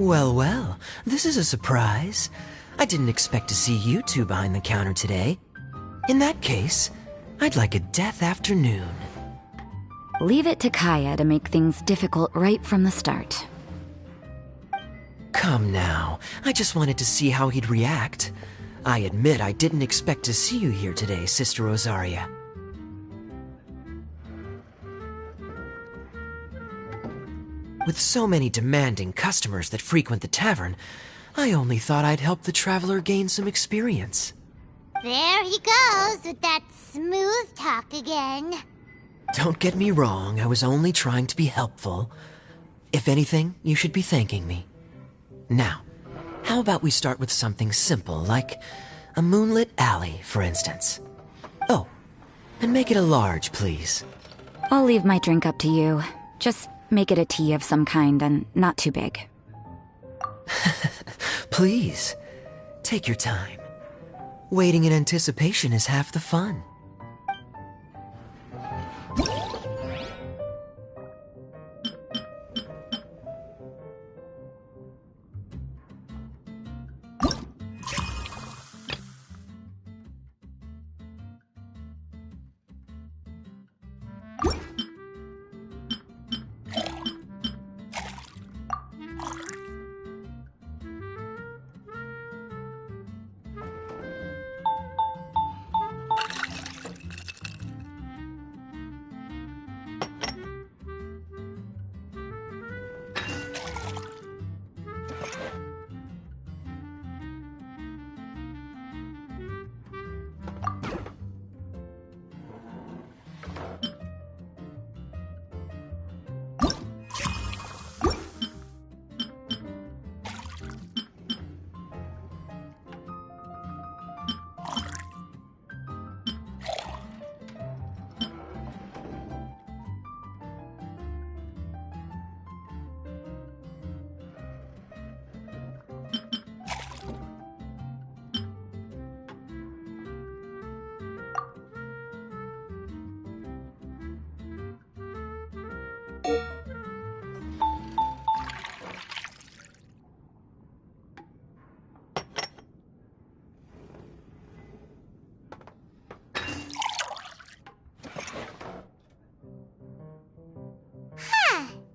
Well, well, this is a surprise. I didn't expect to see you two behind the counter today. In that case, I'd like a death afternoon. Leave it to Kaya to make things difficult right from the start. Come now, I just wanted to see how he'd react. I admit I didn't expect to see you here today, Sister Rosaria. With so many demanding customers that frequent the tavern, I only thought I'd help the traveler gain some experience. There he goes with that smooth talk again. Don't get me wrong, I was only trying to be helpful. If anything, you should be thanking me. Now, how about we start with something simple, like a moonlit alley, for instance? Oh, and make it a large, please. I'll leave my drink up to you. Just make it a tea of some kind and not too big. Please, take your time. Waiting in anticipation is half the fun.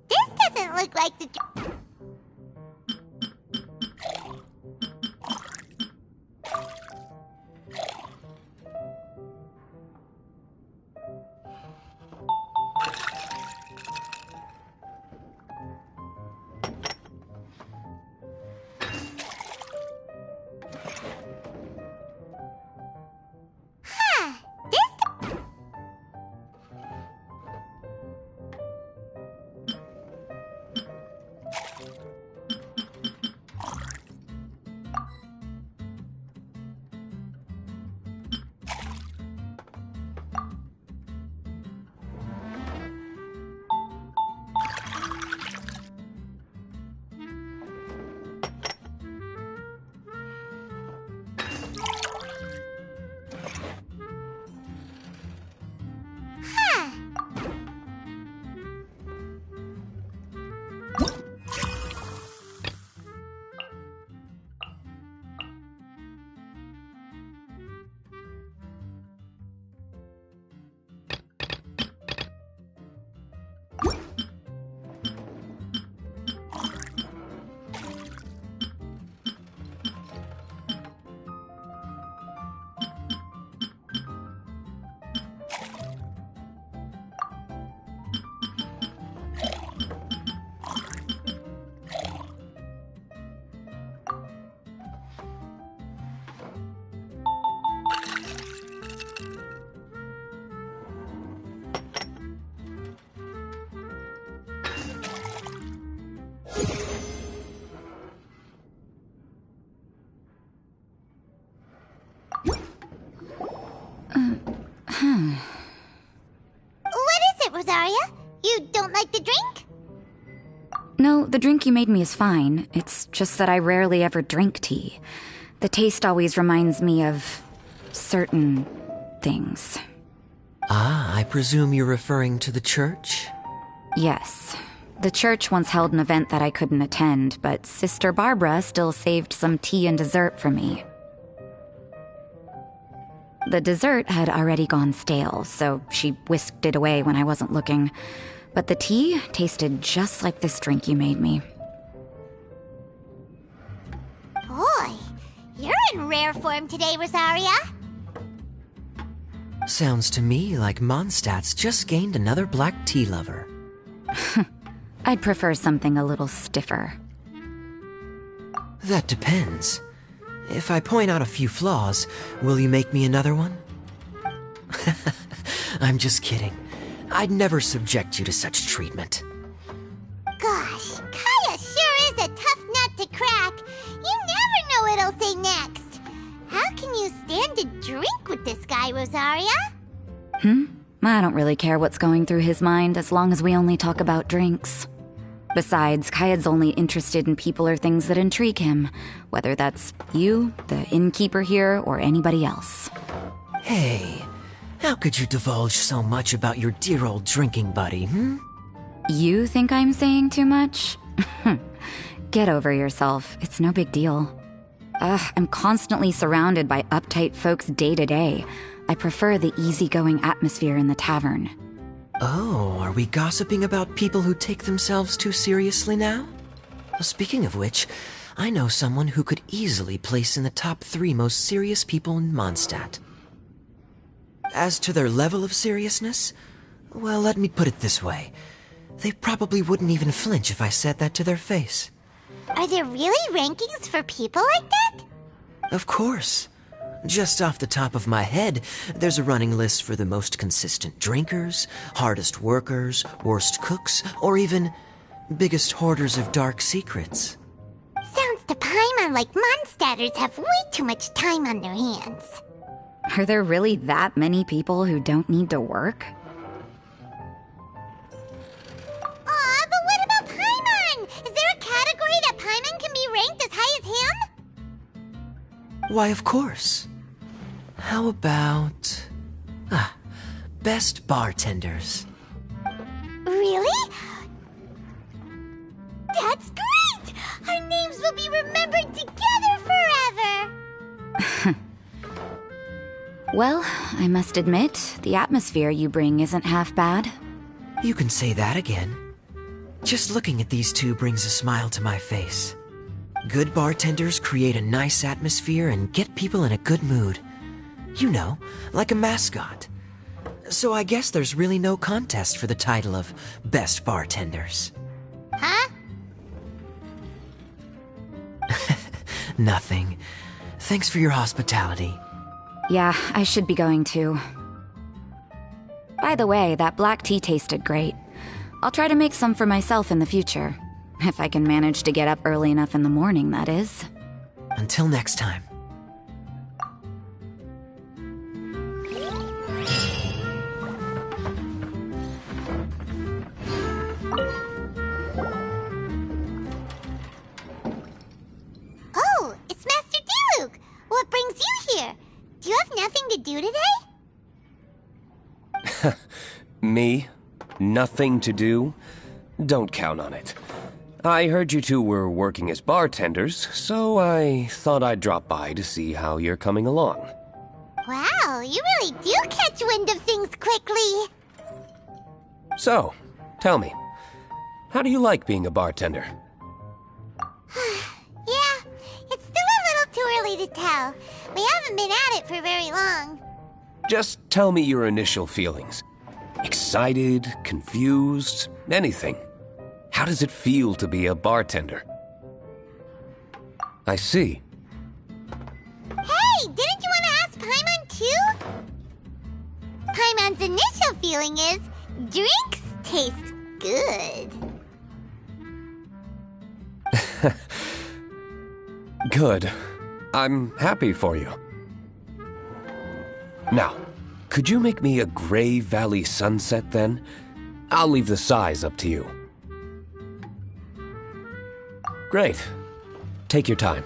This doesn't look like the... What is it, Rosaria? You don't like the drink? No, the drink you made me is fine. It's just that I rarely ever drink tea. The taste always reminds me of certain things. Ah, I presume you're referring to the church? Yes. The church once held an event that I couldn't attend, but Sister Barbara still saved some tea and dessert for me. The dessert had already gone stale, so she whisked it away when I wasn't looking. But the tea tasted just like this drink you made me. Boy, you're in rare form today, Rosaria. Sounds to me like Mondstadt's just gained another black tea lover. I'd prefer something a little stiffer. That depends. If I point out a few flaws, will you make me another one? I'm just kidding. I'd never subject you to such treatment. Gosh, Kaya sure is a tough nut to crack. You never know what he'll say next. How can you stand to drink with this guy, Rosaria? I don't really care what's going through his mind as long as we only talk about drinks. Besides, Kayad's only interested in people or things that intrigue him, whether that's you, the innkeeper here, or anybody else. Hey, how could you divulge so much about your dear old drinking buddy, You think I'm saying too much? Get over yourself. It's no big deal. I'm constantly surrounded by uptight folks day to day. I prefer the easygoing atmosphere in the tavern. Oh, are we gossiping about people who take themselves too seriously now? Speaking of which, I know someone who could easily place in the top 3 most serious people in Mondstadt. As to their level of seriousness, well, let me put it this way. They probably wouldn't even flinch if I said that to their face. Are there really rankings for people like that? Of course. Just off the top of my head, there's a running list for the most consistent drinkers, hardest workers, worst cooks, or even biggest hoarders of dark secrets. Sounds to Paimon like Mondstadters have way too much time on their hands. Are there really that many people who don't need to work? Aw, but what about Paimon? Is there a category that Paimon can be ranked as high as him? Why, of course. How about... best bartenders. Really? That's great! Our names will be remembered together forever! Well, I must admit, the atmosphere you bring isn't half bad. You can say that again. Just looking at these two brings a smile to my face. Good bartenders create a nice atmosphere and get people in a good mood. You know, like a mascot. So I guess there's really no contest for the title of Best Bartenders. Huh? Nothing. Thanks for your hospitality. Yeah, I should be going too. By the way, that black tea tasted great. I'll try to make some for myself in the future. If I can manage to get up early enough in the morning, that is. Until next time. Oh, it's Master Diluc! What brings you here? Do you have nothing to do today? Me? Nothing to do? Don't count on it. I heard you two were working as bartenders, so I thought I'd drop by to see how you're coming along. Wow, you really do catch wind of things quickly. So, tell me, how do you like being a bartender? Yeah, it's still a little too early to tell. We haven't been at it for very long. Just tell me your initial feelings. Excited, confused, anything. How does it feel to be a bartender? I see. Hey, didn't you want to ask Paimon too? Paimon's initial feeling is, drinks taste good. Good. I'm happy for you. Now, could you make me a Gray Valley sunset then? I'll leave the size up to you. Great. Take your time.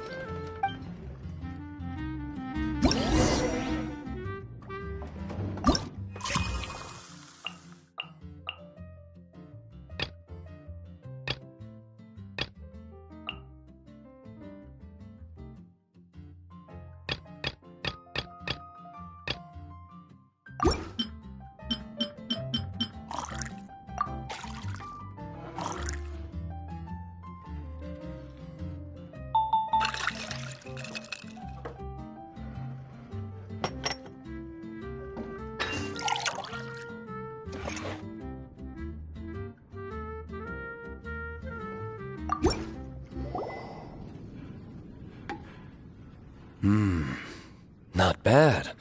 Not bad.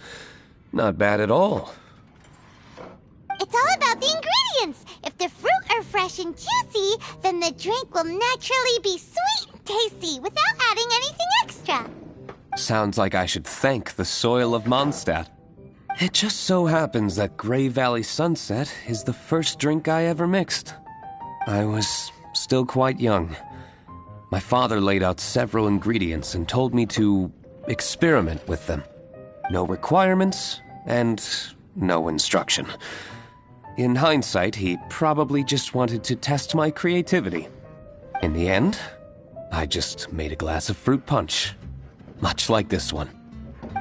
Not bad at all. It's all about the ingredients. If the fruit are fresh and juicy, then the drink will naturally be sweet and tasty without adding anything extra. Sounds like I should thank the soil of Mondstadt. It just so happens that Grey Valley Sunset is the first drink I ever mixed. I was still quite young. My father laid out several ingredients and told me to experiment with them. No requirements and no instruction. In hindsight, he probably just wanted to test my creativity. In the end, I just made a glass of fruit punch. Much like this one.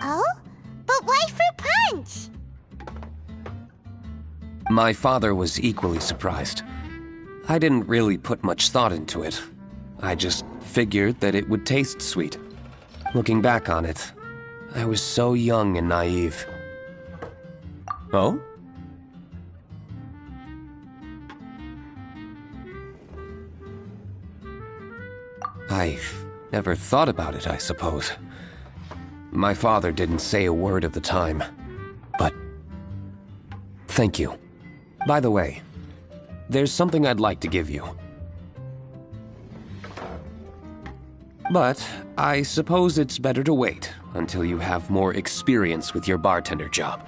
Oh? But why fruit punch? My father was equally surprised. I didn't really put much thought into it. I just figured that it would taste sweet. Looking back on it, I was so young and naive. Oh? I've never thought about it, I suppose. My father didn't say a word at the time, but thank you. By the way, there's something I'd like to give you. But I suppose it's better to wait until you have more experience with your bartender job.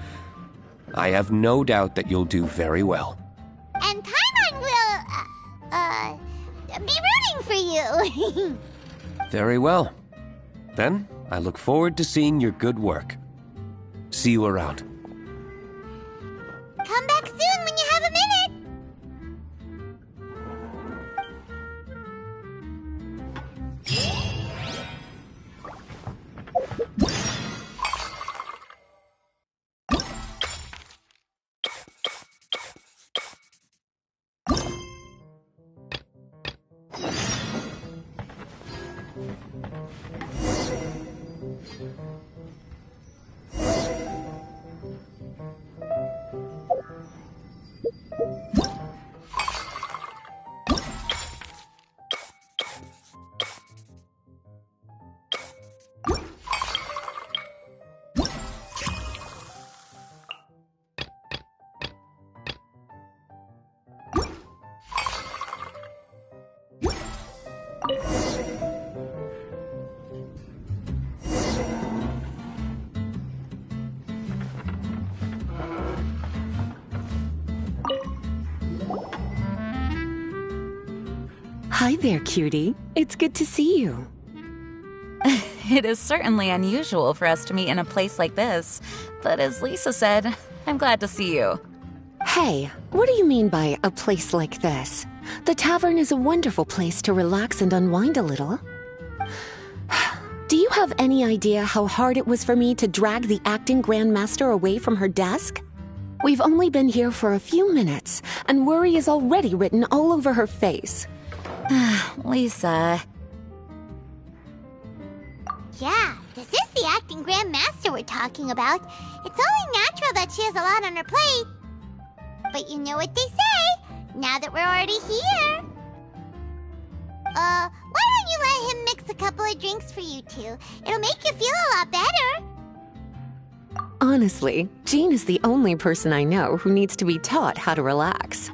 I have no doubt that you'll do very well. And Paimon will, be rooting for you. Very well. Then, I look forward to seeing your good work. See you around. Come back soon when you have a minute. Hi there, cutie. It's good to see you. It is certainly unusual for us to meet in a place like this, but as Lisa said, I'm glad to see you. Hey, what do you mean by a place like this? The tavern is a wonderful place to relax and unwind a little. Do you have any idea how hard it was for me to drag the acting grandmaster away from her desk? We've only been here for a few minutes, and worry is already written all over her face. Lisa. Yeah, this is the acting grandmaster we're talking about. It's only natural that she has a lot on her plate. But you know what they say, now that we're already here. Why don't you let him mix a couple of drinks for you two? It'll make you feel a lot better. Honestly, Jean is the only person I know who needs to be taught how to relax.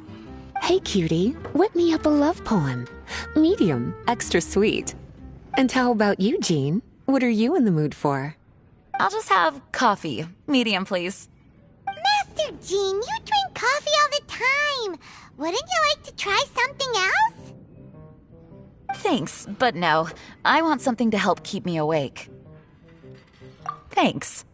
Hey, cutie, whip me up a love poem. Medium, extra sweet. And how about you, Jean? What are you in the mood for? I'll just have coffee. Medium, please. Master Jean, you drink coffee all the time. Wouldn't you like to try something else? Thanks, but no. I want something to help keep me awake. Thanks.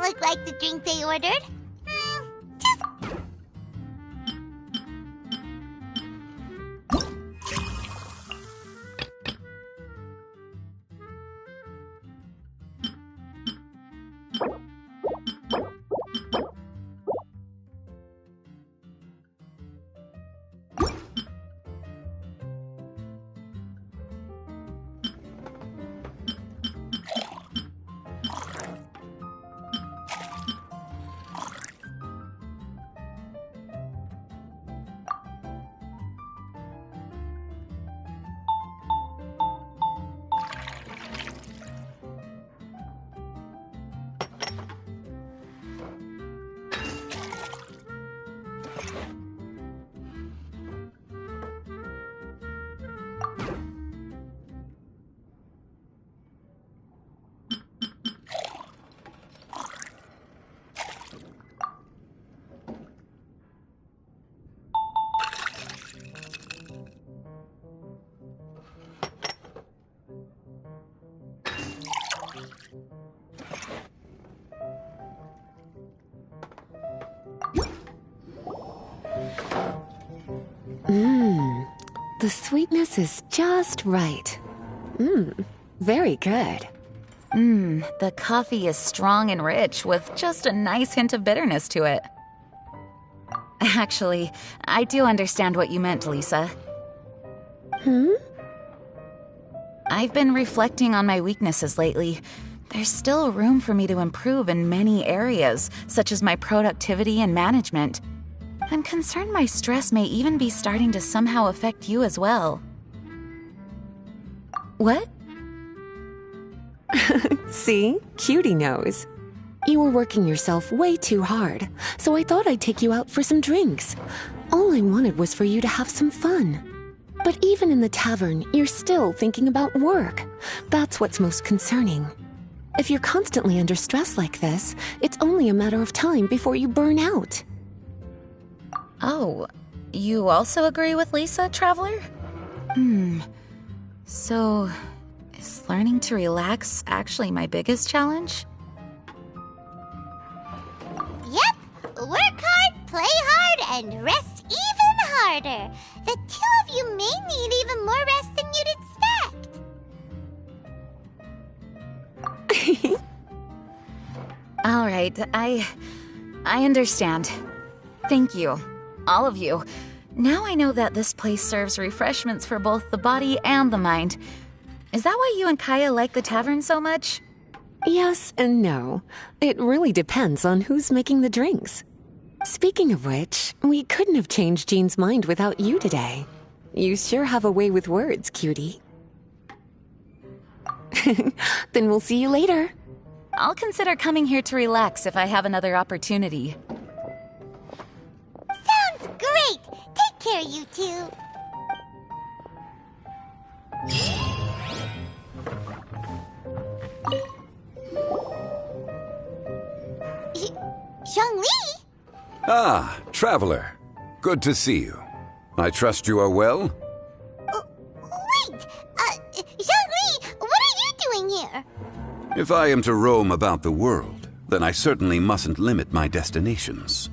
look like the drink they ordered. Just... The sweetness is just right. Very good. The coffee is strong and rich with just a nice hint of bitterness to it. Actually, I do understand what you meant, Lisa. I've been reflecting on my weaknesses lately. There's still room for me to improve in many areas, such as my productivity and management. I'm concerned my stress may even be starting to somehow affect you as well. What? See? Cutie knows. You were working yourself way too hard, so I thought I'd take you out for some drinks. All I wanted was for you to have some fun. But even in the tavern, you're still thinking about work. That's what's most concerning. If you're constantly under stress like this, it's only a matter of time before you burn out. Oh, you also agree with Lisa, Traveler? So, is learning to relax actually my biggest challenge? Yep! Work hard, play hard, and rest even harder. The two of you may need even more rest than you'd expect. All right, I understand. Thank you. All of you. Now I know that this place serves refreshments for both the body and the mind. Is that why you and Kaya like the tavern so much? Yes and no. It really depends on who's making the drinks. Speaking of which, we couldn't have changed Jean's mind without you today. You sure have a way with words, cutie. Then we'll see you later. I'll consider coming here to relax if I have another opportunity. Sounds great! Take care, you two. Zhongli? Ah, Traveler. Good to see you. I trust you are well? Wait! Zhongli, what are you doing here? If I am to roam about the world, then I certainly mustn't limit my destinations.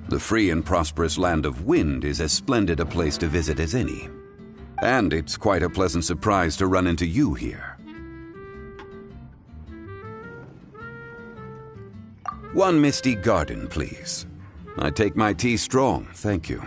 The free and prosperous land of Wind is as splendid a place to visit as any. And it's quite a pleasant surprise to run into you here. One misty garden, please. I take my tea strong, thank you.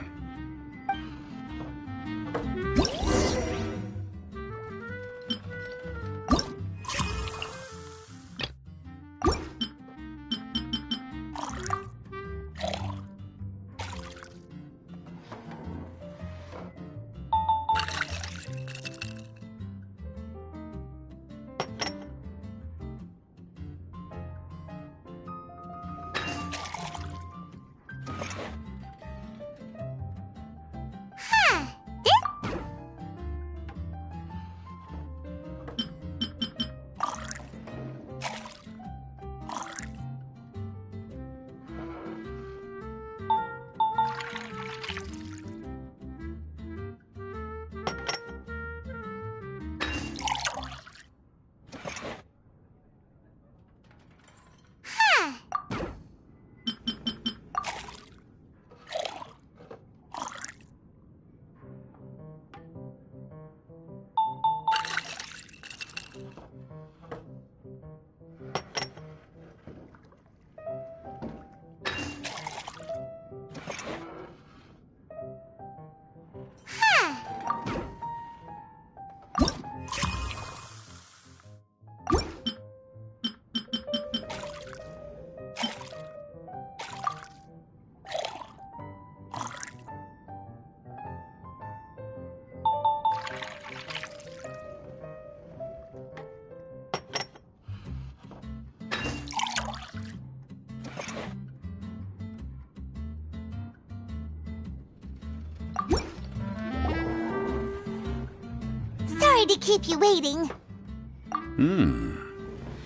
sorry to keep you waiting.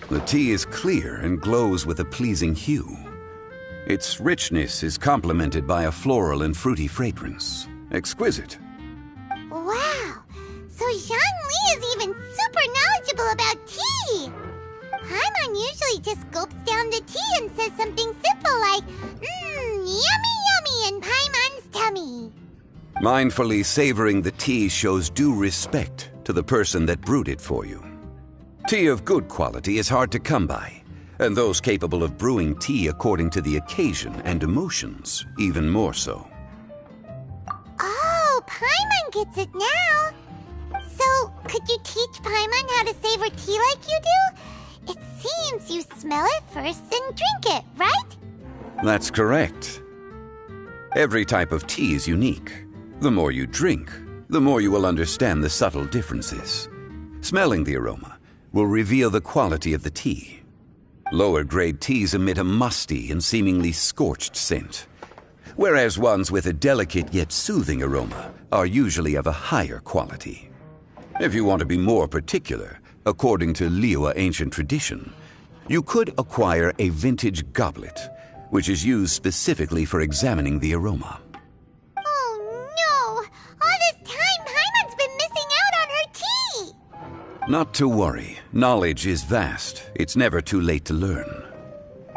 The tea is clear and glows with a pleasing hue. Its richness is complemented by a floral and fruity fragrance. Exquisite. Wow, so Zhang Li is even super knowledgeable about tea! Paimon usually just gulps down the tea and says something simple like, yummy yummy in Paimon's tummy. Mindfully savoring the tea shows due respect to the person that brewed it for you. Tea of good quality is hard to come by, and those capable of brewing tea according to the occasion and emotions, even more so. Oh, Paimon gets it now. So, could you teach Paimon how to savor tea like you do? It seems you smell it first and drink it, right? That's correct. Every type of tea is unique. The more you drink, the more you will understand the subtle differences. Smelling the aroma will reveal the quality of the tea. Lower grade teas emit a musty and seemingly scorched scent, whereas ones with a delicate yet soothing aroma are usually of a higher quality. If you want to be more particular, according to Liyue ancient tradition, you could acquire a vintage goblet, which is used specifically for examining the aroma. Oh no! All this time, Paimon's been missing out on her tea! Not to worry. Knowledge is vast. It's never too late to learn.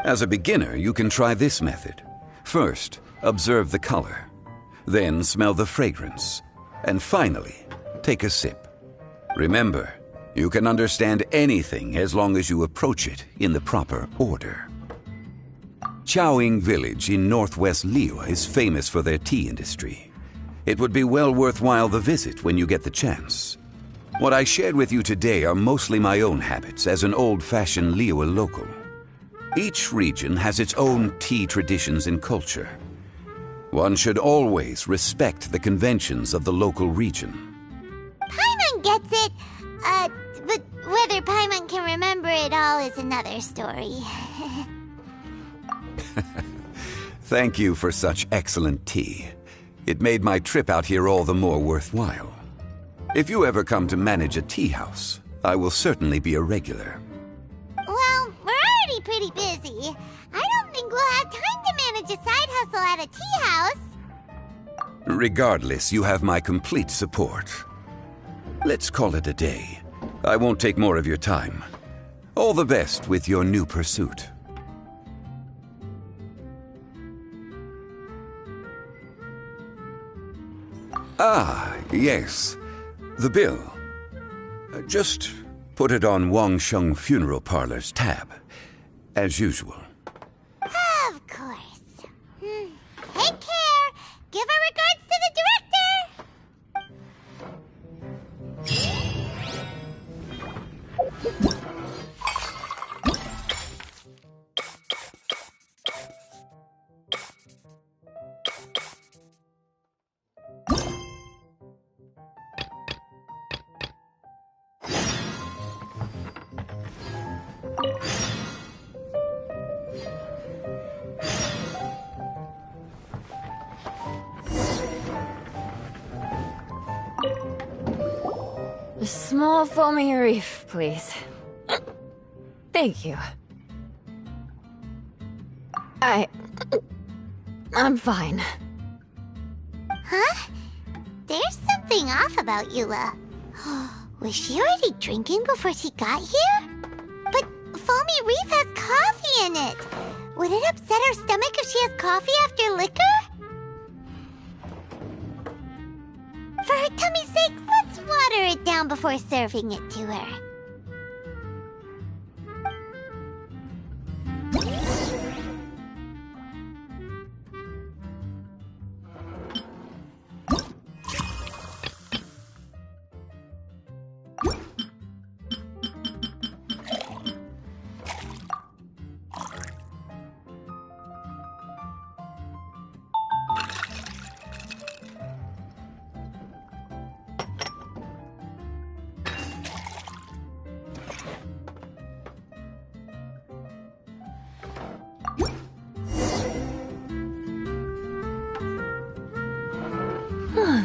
As a beginner, you can try this method. First, observe the color. Then smell the fragrance. And finally, take a sip. Remember, you can understand anything as long as you approach it in the proper order. Chaoying Village in northwest Liyue is famous for their tea industry. It would be well worthwhile the visit when you get the chance. What I shared with you today are mostly my own habits as an old-fashioned Liyue local. Each region has its own tea traditions and culture. One should always respect the conventions of the local region. Paimon gets it, but whether Paimon can remember it all is another story. Thank you for such excellent tea. It made my trip out here all the more worthwhile. If you ever come to manage a tea house, I will certainly be a regular. Well, we're already pretty busy. I don't think we'll have time to manage a side hustle at a tea house. Regardless, you have my complete support. Let's call it a day. I won't take more of your time. All the best with your new pursuit. Ah, yes. The bill. Just put it on Wangsheng Funeral Parlor's tab, as usual. Of course. Take care. Give our regards to the director. A small foamy reef, please. Thank you. I'm fine. Huh? There's something off about Eula. Was she already drinking before she got here? But Foamy Reef has coffee in it. Would it upset her stomach if she has coffee after liquor? For her tummy's sake, let's water it down before serving it to her.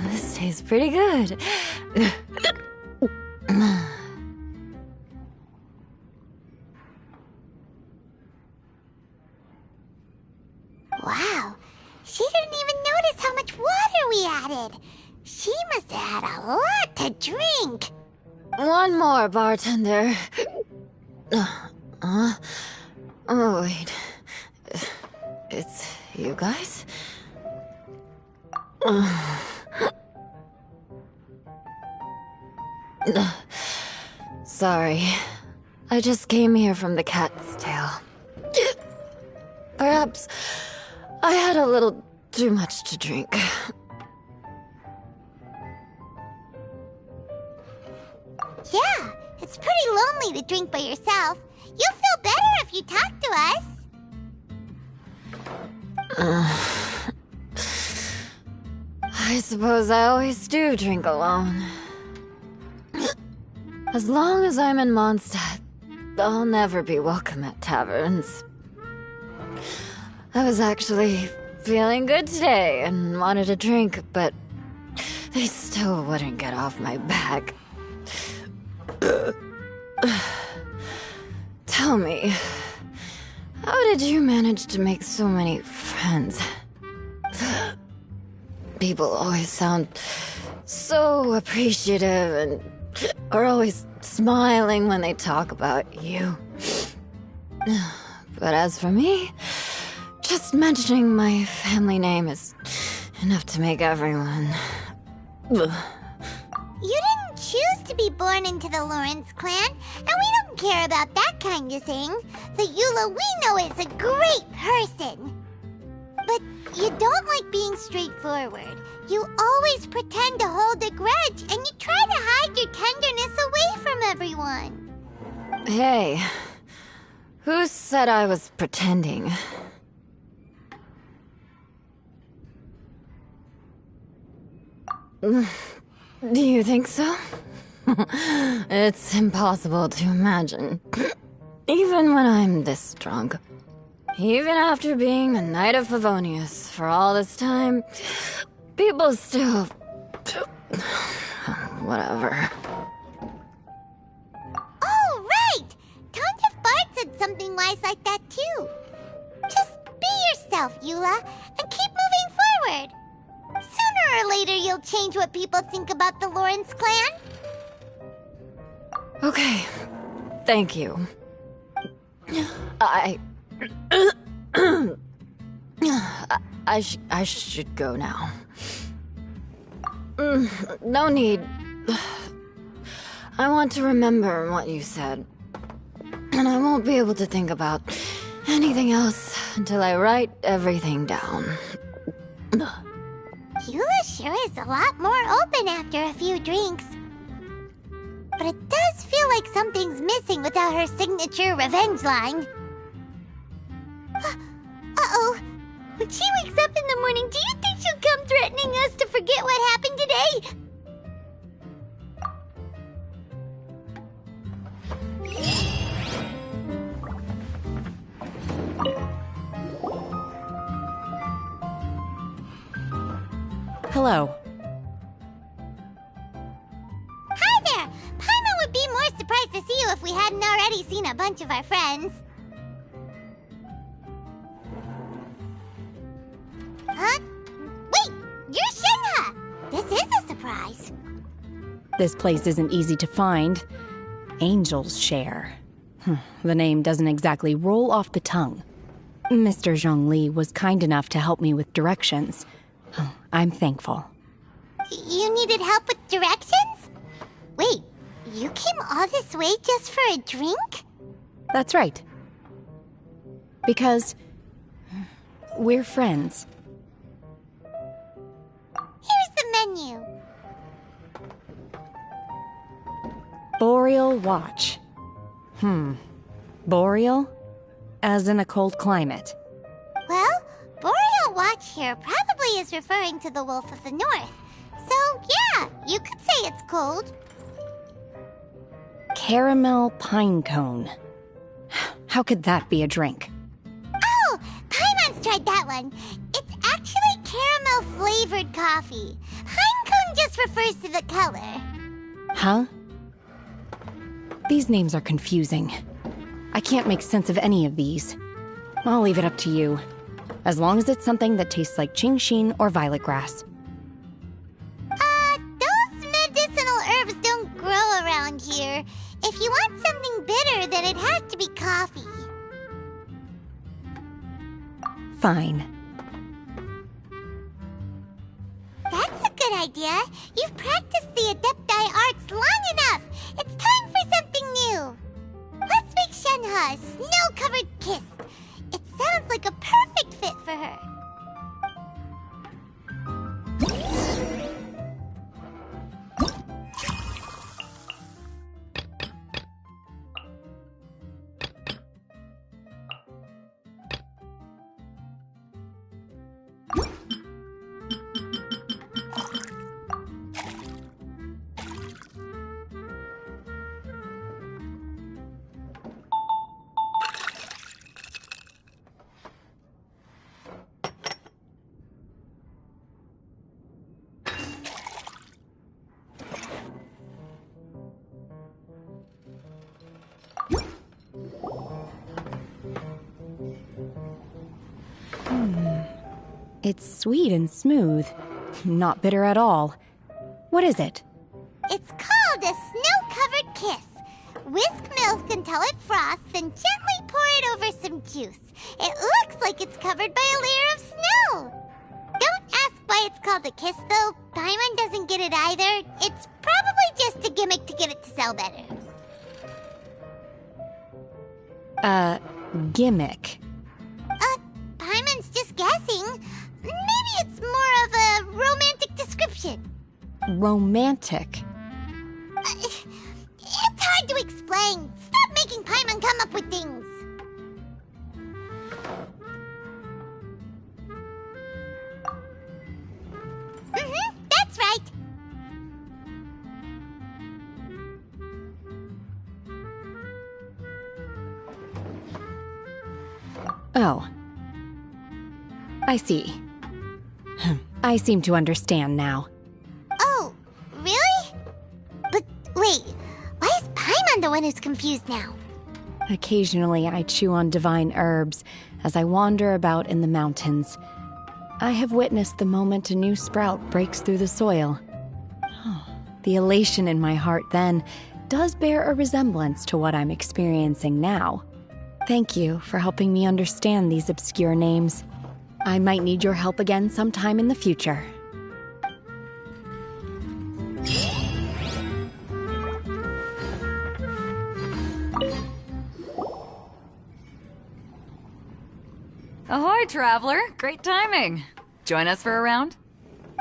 This tastes pretty good. Wow, she didn't even notice how much water we added. She must have had a lot to drink. One more, bartender. Oh, wait. It's you guys? Sorry. I just came here from the cat's tail. Perhaps I had a little too much to drink. Yeah, it's pretty lonely to drink by yourself. You'll feel better if you talk to us. I suppose I always do drink alone. As long as I'm in Mondstadt, I'll never be welcome at taverns. I was actually feeling good today and wanted a drink, but they still wouldn't get off my back. Tell me, how did you manage to make so many friends? People always sound so appreciative and are always smiling when they talk about you. But as for me, just mentioning my family name is enough to make everyone... You didn't choose to be born into the Lawrence clan, and we don't care about that kind of thing. The Eula we know is a great person. But you don't like being straightforward. You always pretend to hold a grudge, and you try to hide your tenderness away from everyone. Hey, who said I was pretending? Do you think so? It's impossible to imagine. Even when I'm this drunk. Even after being a Knight of Favonius for all this time, people still... Whatever. Oh, right! Tontif Bard said something wise like that, too. Just be yourself, Eula, and keep moving forward. Sooner or later, you'll change what people think about the Lawrence clan. Okay, thank you. I should go now. No need. I want to remember what you said. And I won't be able to think about anything else until I write everything down. Eula sure is a lot more open after a few drinks. But it does feel like something's missing without her signature revenge line. Uh-oh. When she wakes up in the morning, do you think she'll come threatening us to forget what happened today? Hello. Hi there! Paimon would be more surprised to see you if we hadn't already seen a bunch of our friends. Huh? Wait! You're Shinha! This is a surprise. This place isn't easy to find. Angel's Share. The name doesn't exactly roll off the tongue. Mr. Zhongli was kind enough to help me with directions. I'm thankful. You needed help with directions? Wait, you came all this way just for a drink? That's right. Because we're friends. Here's the menu. Boreal Watch. Boreal? As in a cold climate. Well, Boreal Watch here probably is referring to the Wolf of the North. So, yeah, you could say it's cold. Caramel Pine Cone. How could that be a drink? Oh, Paimon's tried that one. It's actually caramel-flavored coffee. Pine cone just refers to the color. Huh? These names are confusing. I can't make sense of any of these. I'll leave it up to you. as long as it's something that tastes like Genshin or violet grass. Those medicinal herbs don't grow around here. If you want something bitter, then it has to be coffee. Fine. That's a good idea. You've practiced the Adepti arts long enough. It's time for something new. Let's make Shenhe a snow-covered kiss. It sounds like a perfect fit for her. It's sweet and smooth. Not bitter at all. What is it? It's called a snow-covered kiss. Whisk milk until it frosts, then gently pour it over some juice. It looks like it's covered by a layer of snow. Don't ask why it's called a kiss, though. Paimon doesn't get it either. It's probably just a gimmick to get it to sell better. Gimmick. Paimon's just guessing. Maybe it's more of a romantic description. Romantic. It's hard to explain. Stop making Paimon come up with things. That's right. Oh. I see. I seem to understand now. Oh, really? But wait, why is Paimon the one who's confused now? Occasionally, I chew on divine herbs as I wander about in the mountains. I have witnessed the moment a new sprout breaks through the soil. The elation in my heart then does bear a resemblance to what I'm experiencing now. Thank you for helping me understand these obscure names. I might need your help again sometime in the future. Ahoy, traveler! Great timing. Join us for a round?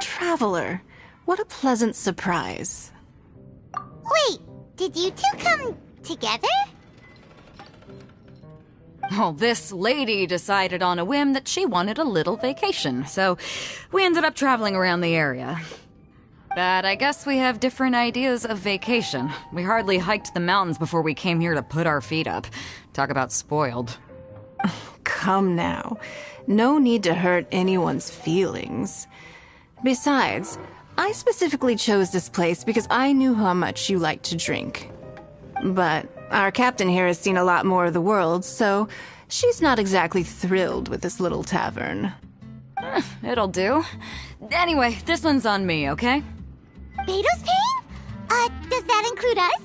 Traveler, what a pleasant surprise. Wait, did you two come together? Well, this lady decided on a whim that she wanted a little vacation, so we ended up traveling around the area. But I guess we have different ideas of vacation. We hardly hiked the mountains before we came here to put our feet up. Talk about spoiled. Come now. No need to hurt anyone's feelings. Besides, I specifically chose this place because I knew how much you like to drink. But our captain here has seen a lot more of the world, so she's not exactly thrilled with this little tavern. It'll do. Anyway, this one's on me, okay? Beto's paying? Does that include us?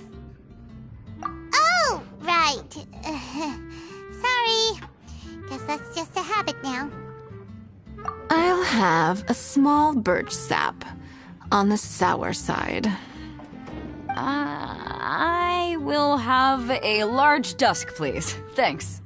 Oh, right. Sorry. Guess that's just a habit now. I'll have a small birch sap on the sour side. I will have a large dusk, please. Thanks.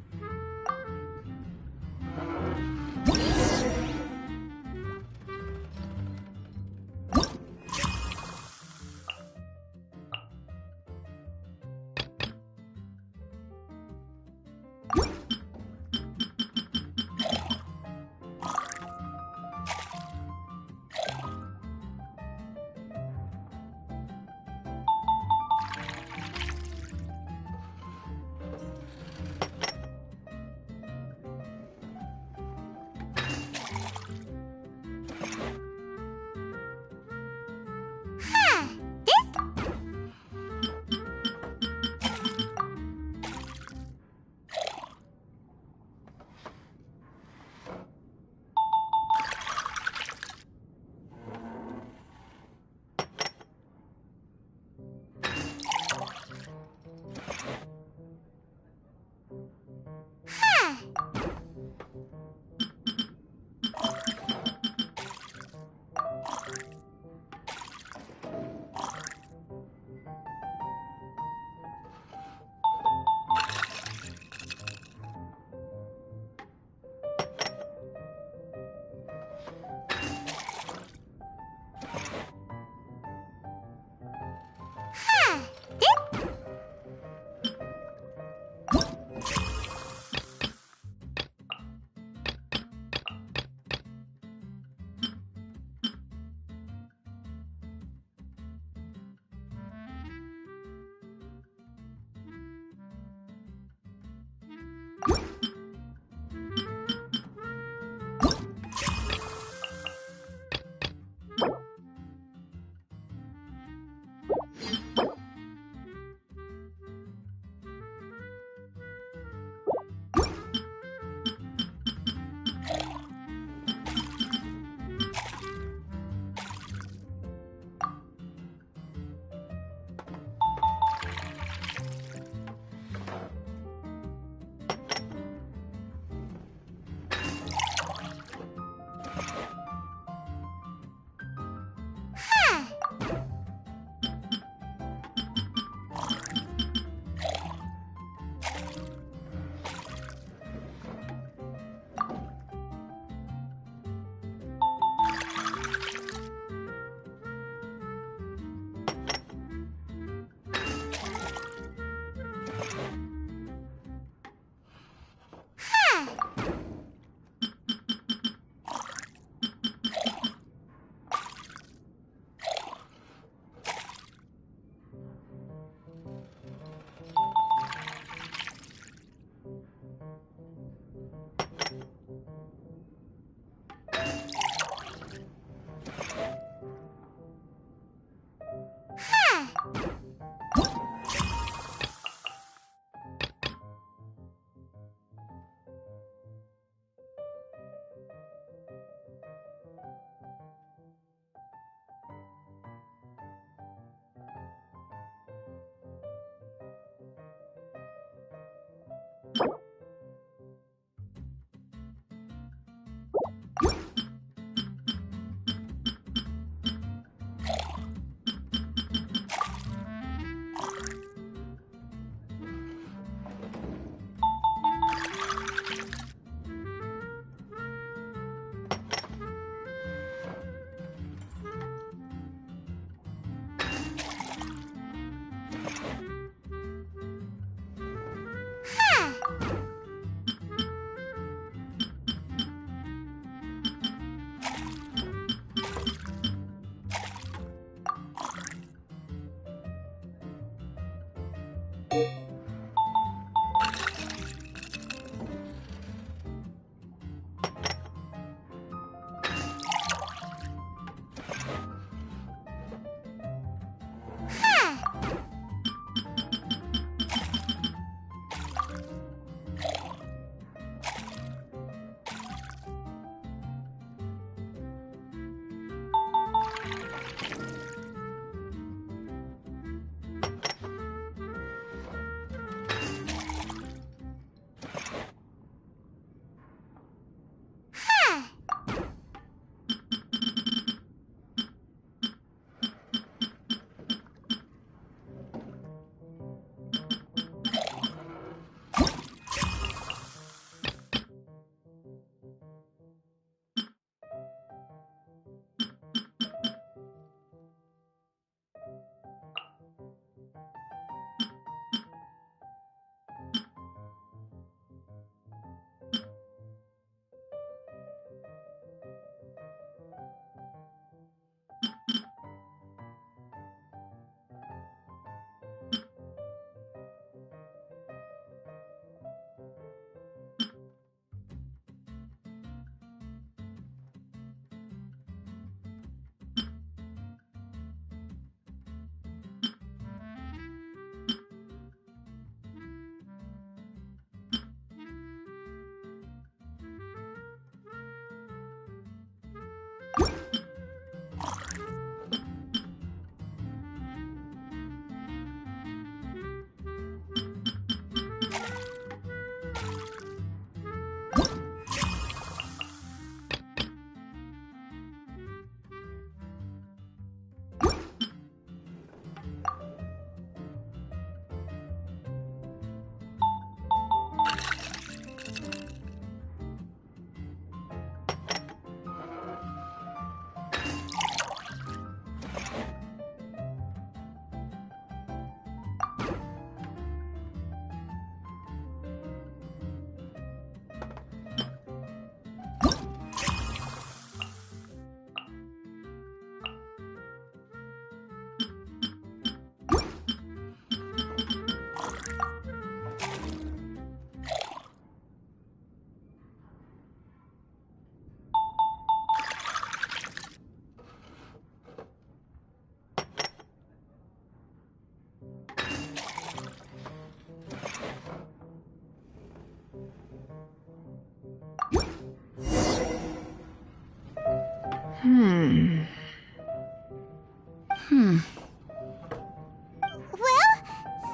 Well,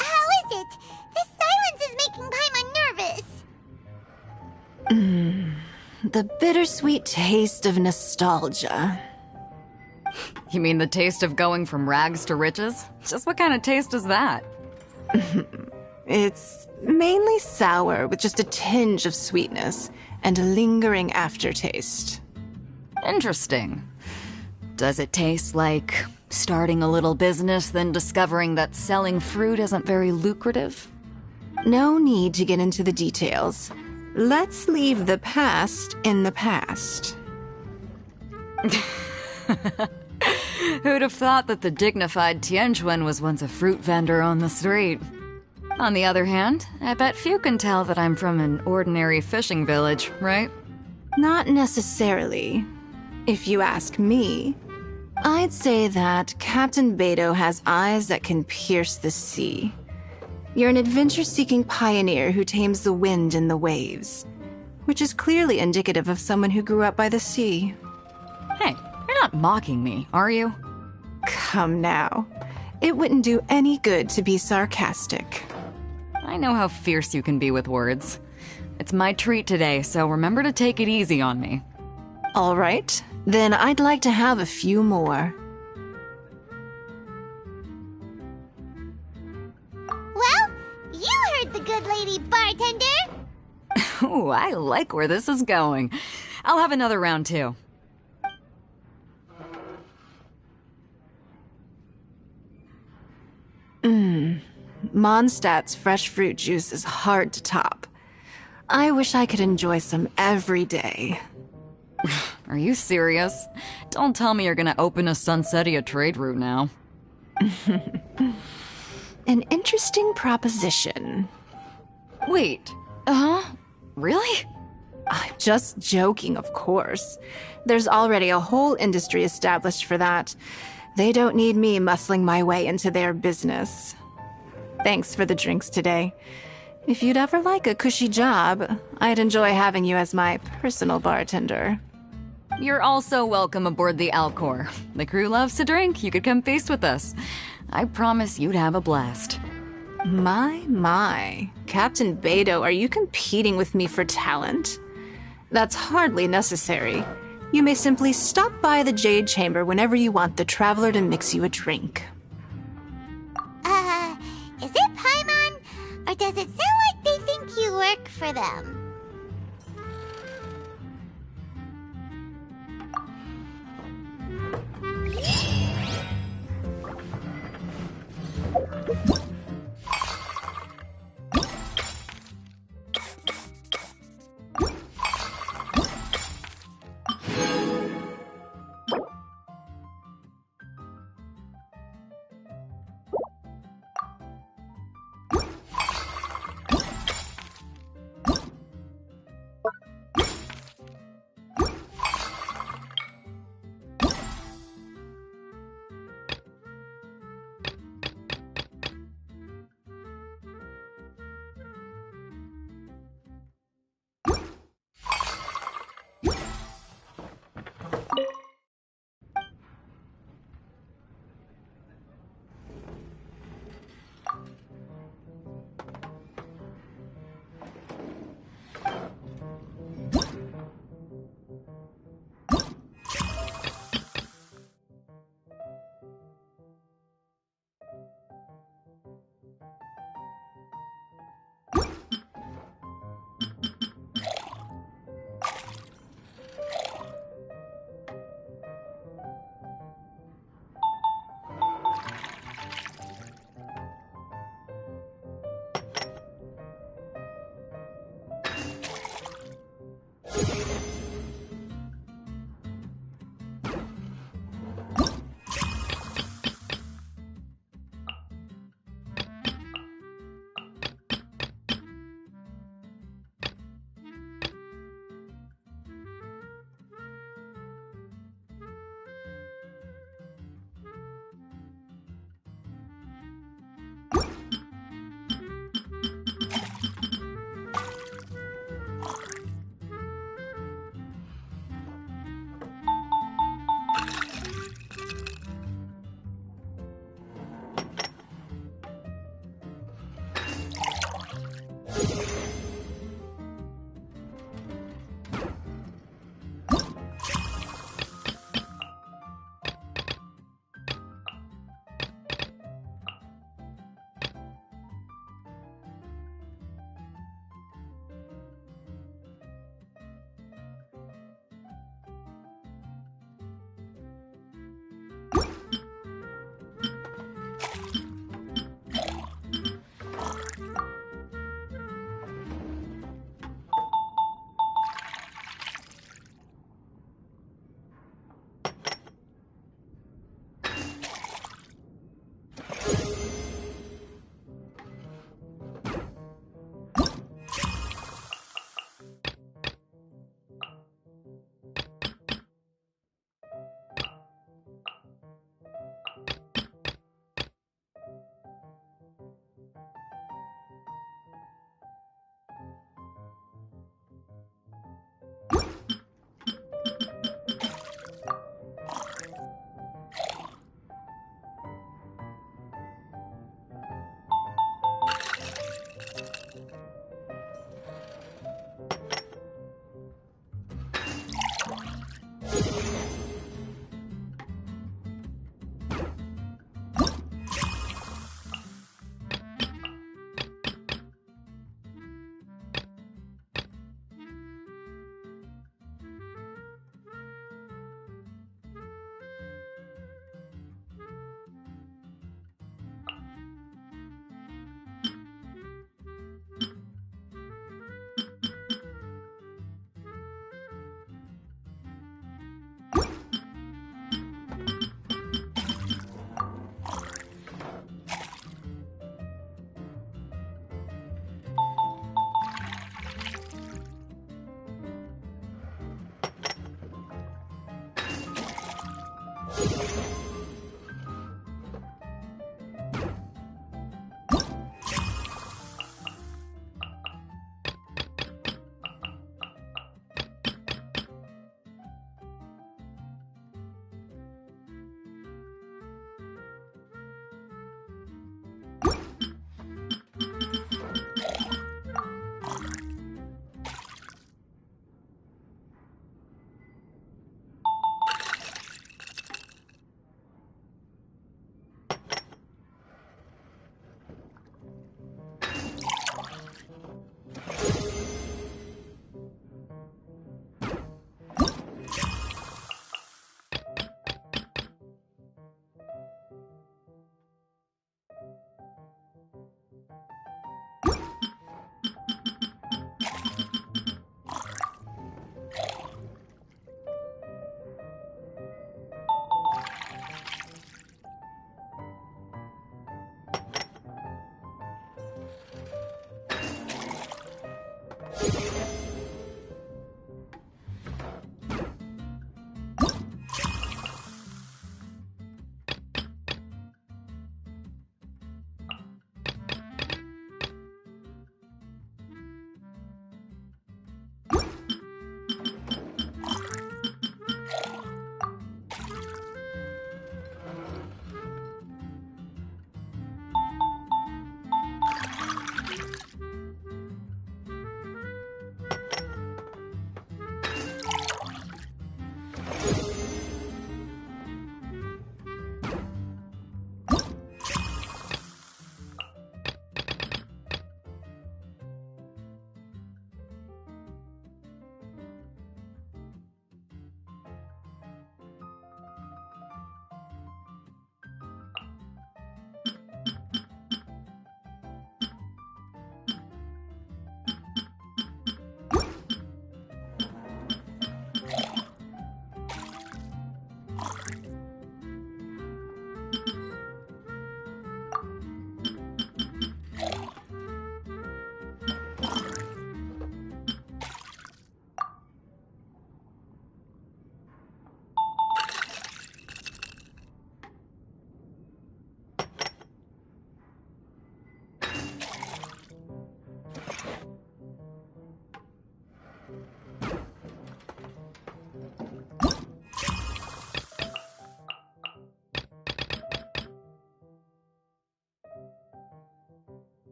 how is it? This silence is making Paimon nervous. The bittersweet taste of nostalgia. You mean the taste of going from rags to riches? Just what kind of taste is that? It's mainly sour with just a tinge of sweetness and a lingering aftertaste. Interesting. Does it taste like starting a little business, then discovering that selling fruit isn't very lucrative? No need to get into the details. Let's leave the past in the past. Who'd have thought that the dignified Tianquan was once a fruit vendor on the street? On the other hand, I bet few can tell that I'm from an ordinary fishing village, right? Not necessarily. If you ask me, I'd say that Captain Beidou has eyes that can pierce the sea. You're an adventure-seeking pioneer who tames the wind and the waves, which is clearly indicative of someone who grew up by the sea. Hey, you're not mocking me, are you? Come now. It wouldn't do any good to be sarcastic. I know how fierce you can be with words. It's my treat today, so remember to take it easy on me. All right, then I'd like to have a few more. Well, you heard the good lady bartender. Ooh, I like where this is going. I'll have another round too. Mondstadt's fresh fruit juice is hard to top. I wish I could enjoy some every day. Are you serious? Don't tell me you're gonna open a Sunsetia trade route now. An interesting proposition. Wait, really? I'm just joking, of course. There's already a whole industry established for that. They don't need me muscling my way into their business. Thanks for the drinks today. If you'd ever like a cushy job, I'd enjoy having you as my personal bartender. You're also welcome aboard the Alcor. The crew loves to drink. You could come feast with us. I promise you'd have a blast. My. Captain Beidou, are you competing with me for talent? That's hardly necessary. You may simply stop by the Jade Chamber whenever you want the Traveler to mix you a drink. Is it Paimon? Or does it sound like they think you work for them?